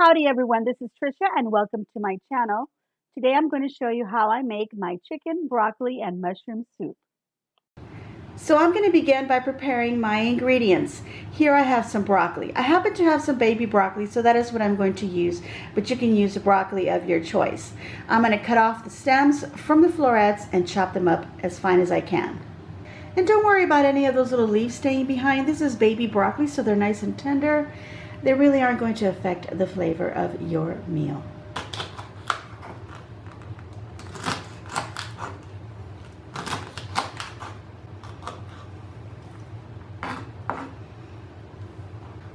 Howdy everyone, this is Trisha and welcome to my channel. Today I'm going to show you how I make my chicken, broccoli, and mushroom soup. So I'm going to begin by preparing my ingredients. Here I have some broccoli. I happen to have some baby broccoli, so that is what I'm going to use, but you can use a broccoli of your choice. I'm going to cut off the stems from the florets and chop them up as fine as I can. And don't worry about any of those little leaves staying behind. This is baby broccoli, so they're nice and tender. They really aren't going to affect the flavor of your meal.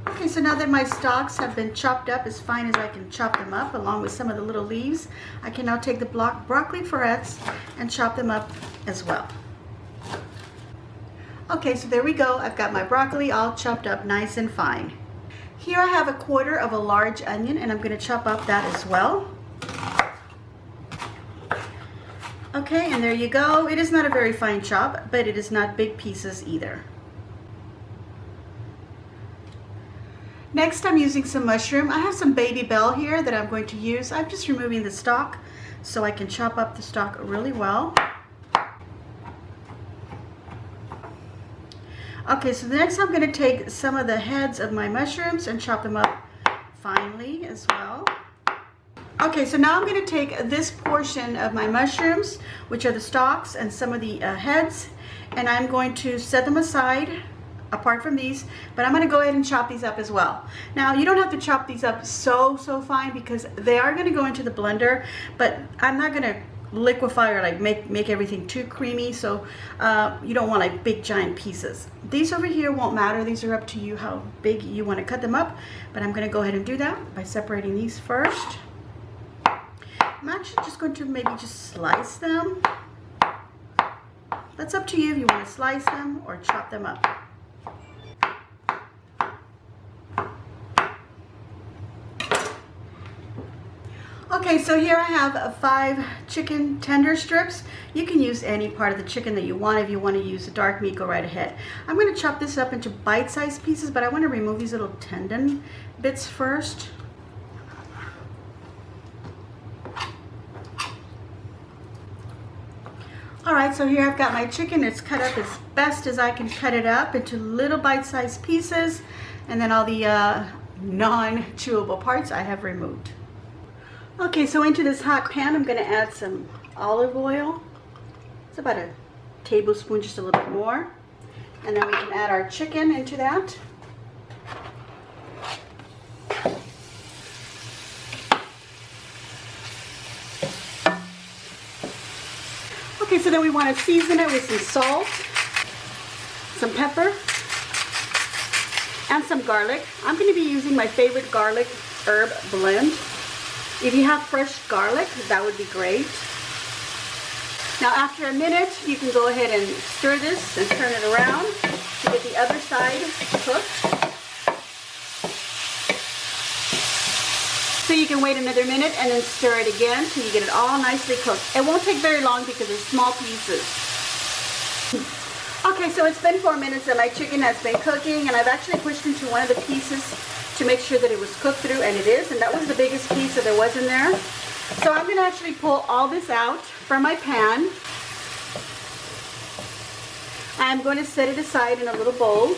Okay, so now that my stalks have been chopped up as fine as I can chop them up, along with some of the little leaves, I can now take the broccoli florets and chop them up as well. Okay, so there we go. I've got my broccoli all chopped up nice and fine. Here I have a quarter of a large onion, and I'm going to chop up that as well. Okay, and there you go. It is not a very fine chop, but it is not big pieces either. Next, I'm using some mushroom. I have some baby bell here that I'm going to use. I'm just removing the stalk so I can chop up the stalk really well. Okay, so next I'm going to take some of the heads of my mushrooms and chop them up finely as well. Okay, so now I'm going to take this portion of my mushrooms, which are the stalks and some of the heads, and I'm going to set them aside apart from these, but I'm going to go ahead and chop these up as well. Now, you don't have to chop these up so fine because they are going to go into the blender, but I'm not going to liquify or like make everything too creamy, so you don't want like big giant pieces. These over here won't matter. These are up to you how big you want to cut them up, but I'm going to go ahead and do that by separating these first. I'm actually just going to maybe just slice them. That's up to you if you want to slice them or chop them up. Okay, so here I have 5 chicken tender strips. You can use any part of the chicken that you want. If you want to use the dark meat, go right ahead. I'm going to chop this up into bite-sized pieces, but I want to remove these little tendon bits first. Alright, so here I've got my chicken. It's cut up as best as I can cut it up into little bite-sized pieces, and then all the non-chewable parts I have removed. Okay, so into this hot pan, I'm going to add some olive oil. It's about a tablespoon, just a little bit more. And then we can add our chicken into that. Okay, so then we want to season it with some salt, some pepper, and some garlic. I'm going to be using my favorite garlic herb blend. If you have fresh garlic, that would be great. Now after a minute, you can go ahead and stir this and turn it around to get the other side cooked. So you can wait another minute and then stir it again till you get it all nicely cooked. It won't take very long because they're small pieces. Okay, so it's been 4 minutes and my chicken has been cooking, and I've actually pushed into one of the pieces to make sure that it was cooked through, and it is, and that was the biggest piece that there was in there. So I'm going to actually pull all this out from my pan. I'm going to set it aside in a little bowl.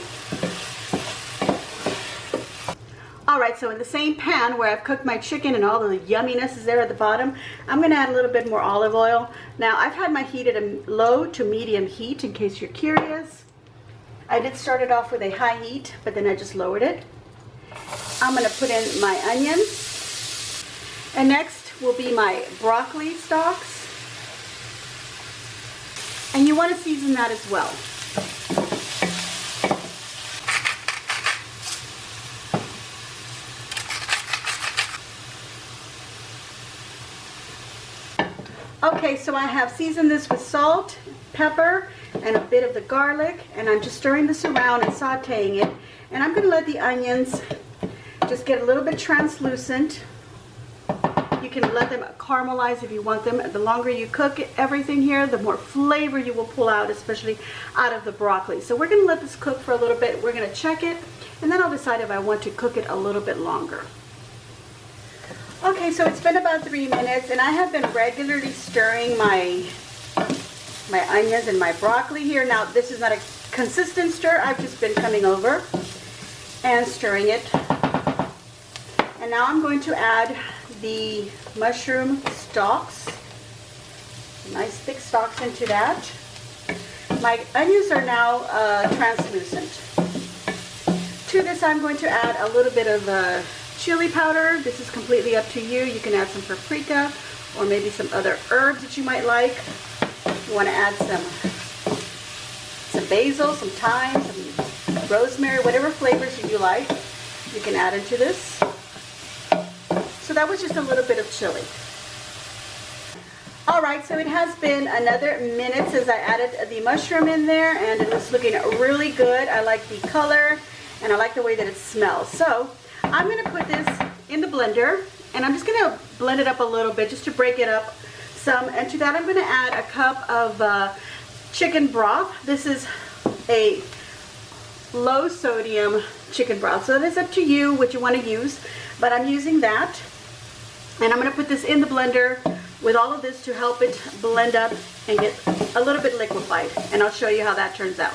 Alright, so in the same pan where I've cooked my chicken and all the yumminess is there at the bottom, I'm going to add a little bit more olive oil. Now, I've had my heat at a low to medium heat in case you're curious. I did start it off with a high heat, but then I just lowered it. I'm going to put in my onions, and next will be my broccoli stalks, and you want to season that as well. Okay, so I have seasoned this with salt, pepper, and a bit of the garlic, and I'm just stirring this around and sauteing it, and I'm going to let the onions just get a little bit translucent. You can let them caramelize if you want them. The longer you cook everything here, the more flavor you will pull out, especially out of the broccoli. So we're going to let this cook for a little bit. We're going to check it, and then I'll decide if I want to cook it a little bit longer. Okay, so it's been about 3 minutes, and I have been regularly stirring my onions and my broccoli here. Now, this is not a consistent stir. I've just been coming over and stirring it. And now I'm going to add the mushroom stalks, nice thick stalks into that. My onions are now translucent. To this, I'm going to add a little bit of chili powder. This is completely up to you. You can add some paprika or maybe some other herbs that you might like. You want to add some basil, some thyme, some rosemary, whatever flavors you like, you can add into this. So that was just a little bit of chili. Alright, so it has been another minute since I added the mushroom in there, and it was looking really good. I like the color and I like the way that it smells. So I'm going to put this in the blender, and I'm just going to blend it up a little bit just to break it up some. And to that I'm going to add a cup of chicken broth. This is a low sodium chicken broth, so it's up to you what you want to use, but I'm using that. And I'm going to put this in the blender with all of this to help it blend up and get a little bit liquefied, and I'll show you how that turns out.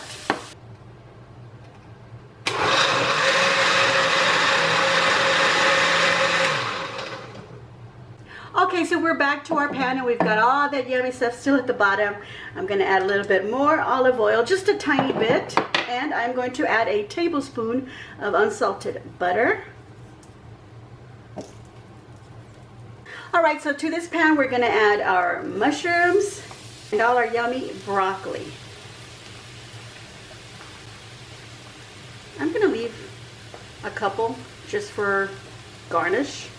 Okay, so we're back to our pan, and we've got all that yummy stuff still at the bottom. I'm going to add a little bit more olive oil, just a tiny bit, and I'm going to add a tablespoon of unsalted butter. Alright, so to this pan we're going to add our mushrooms and all our yummy broccoli. I'm going to leave a couple just for garnish.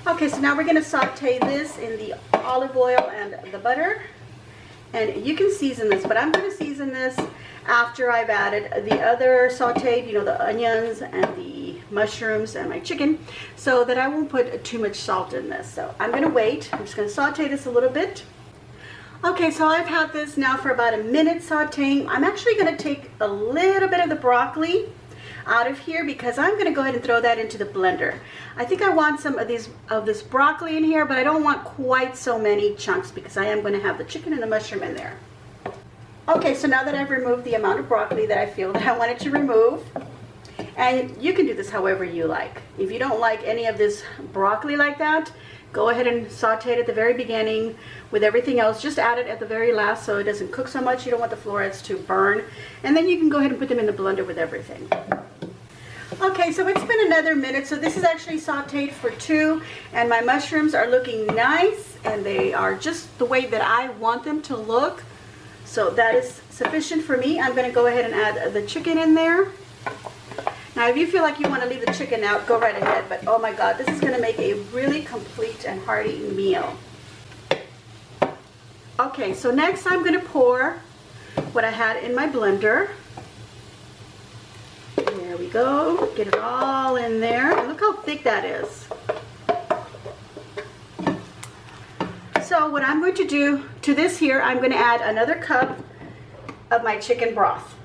Okay, so now we're going to saute this in the olive oil and the butter. And you can season this, but I'm going to season this after I've added the other sauteed, you know, the onions and the mushrooms and my chicken, so that I won't put too much salt in this. So I'm going to wait. I'm just going to saute this a little bit. Okay, so I've had this now for about a minute sauteing. I'm actually going to take a little bit of the broccoli out of here because I'm going to go ahead and throw that into the blender. I think I want some of this broccoli in here, but I don't want quite so many chunks because I am going to have the chicken and the mushroom in there. Okay, so now that I've removed the amount of broccoli that I feel that I wanted to remove, and you can do this however you like. If you don't like any of this broccoli like that, go ahead and saute it at the very beginning with everything else. Just add it at the very last so it doesn't cook so much. You don't want the florets to burn. And then you can go ahead and put them in the blender with everything. Okay, so it's been another minute. So this is actually sauteed for 2, and my mushrooms are looking nice, and they are just the way that I want them to look. So that is sufficient for me. I'm going to go ahead and add the chicken in there. Now, if you feel like you want to leave the chicken out, go right ahead. But oh my God, this is going to make a really complete and hearty meal. Okay, so next I'm going to pour what I had in my blender. There we go. Get it all in there. And look how thick that is. So what I'm going to do to this here, I'm going to add another cup of my chicken broth.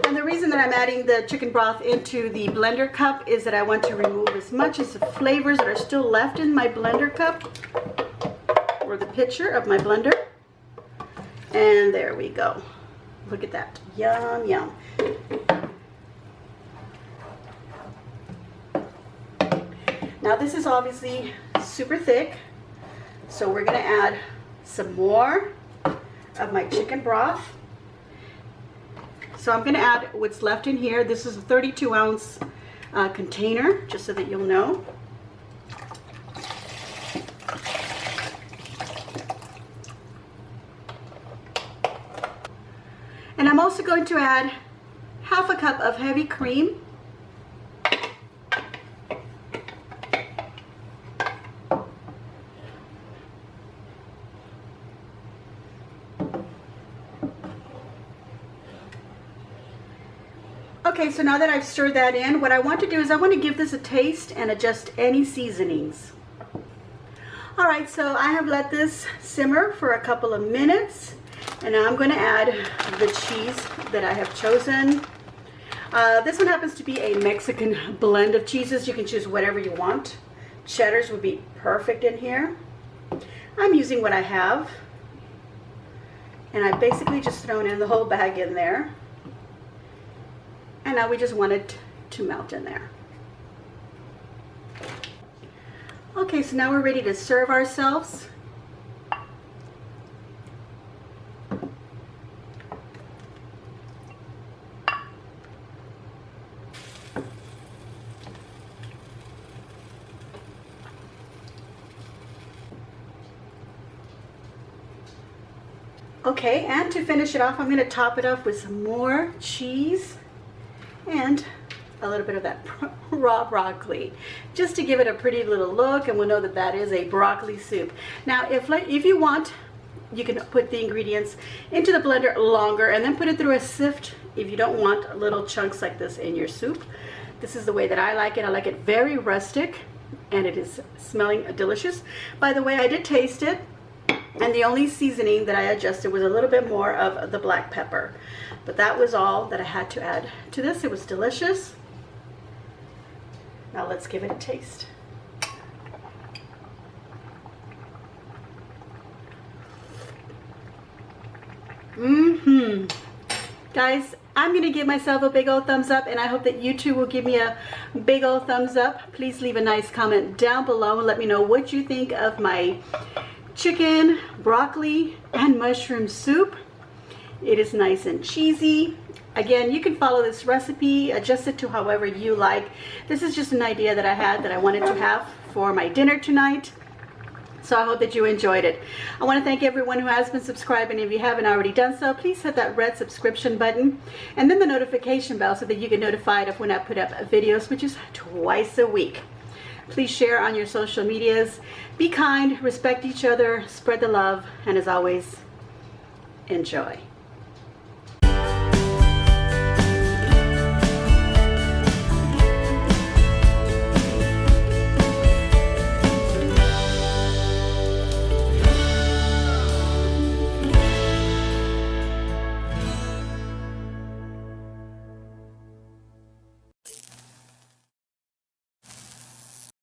And the reason that I'm adding the chicken broth into the blender cup is that I want to remove as much as the flavors that are still left in my blender cup, or the pitcher of my blender. And there we go. Look at that. Yum, yum. Now this is obviously super thick, so we're going to add some more of my chicken broth. So I'm going to add what's left in here. This is a 32-ounce container, just so that you'll know. And I'm also going to add half a cup of heavy cream. Okay, so now that I've stirred that in, what I want to do is I want to give this a taste and adjust any seasonings. Alright, so I have let this simmer for a couple of minutes, And now I'm going to add the cheese that I have chosen. This one happens to be a Mexican blend of cheeses. You can choose whatever you want. Cheddars would be perfect in here. I'm using what I have. And I basically just thrown in the whole bag in there. And now we just want it to melt in there. Okay, so now we're ready to serve ourselves. Okay, and to finish it off, I'm going to top it off with some more cheese and a little bit of that raw broccoli, just to give it a pretty little look, and we'll know that that is a broccoli soup. Now, if you want, you can put the ingredients into the blender longer and then put it through a sift if you don't want little chunks like this in your soup. This is the way that I like it. I like it very rustic, and it is smelling delicious. By the way, I did taste it. And the only seasoning that I adjusted was a little bit more of the black pepper. But that was all that I had to add to this. It was delicious. Now let's give it a taste. Guys, I'm going to give myself a big old thumbs up, and I hope that you too will give me a big old thumbs up. Please leave a nice comment down below and let me know what you think of my chicken, broccoli, and mushroom soup. It is nice and cheesy. Again, you can follow this recipe, adjust it to however you like. This is just an idea that I had that I wanted to have for my dinner tonight. So I hope that you enjoyed it. I want to thank everyone who has been subscribing. If you haven't already done so, please hit that red subscription button and then the notification bell so that you get notified of when I put up videos, which is twice a week. Please share on your social medias. Be kind, respect each other, spread the love, and as always, enjoy.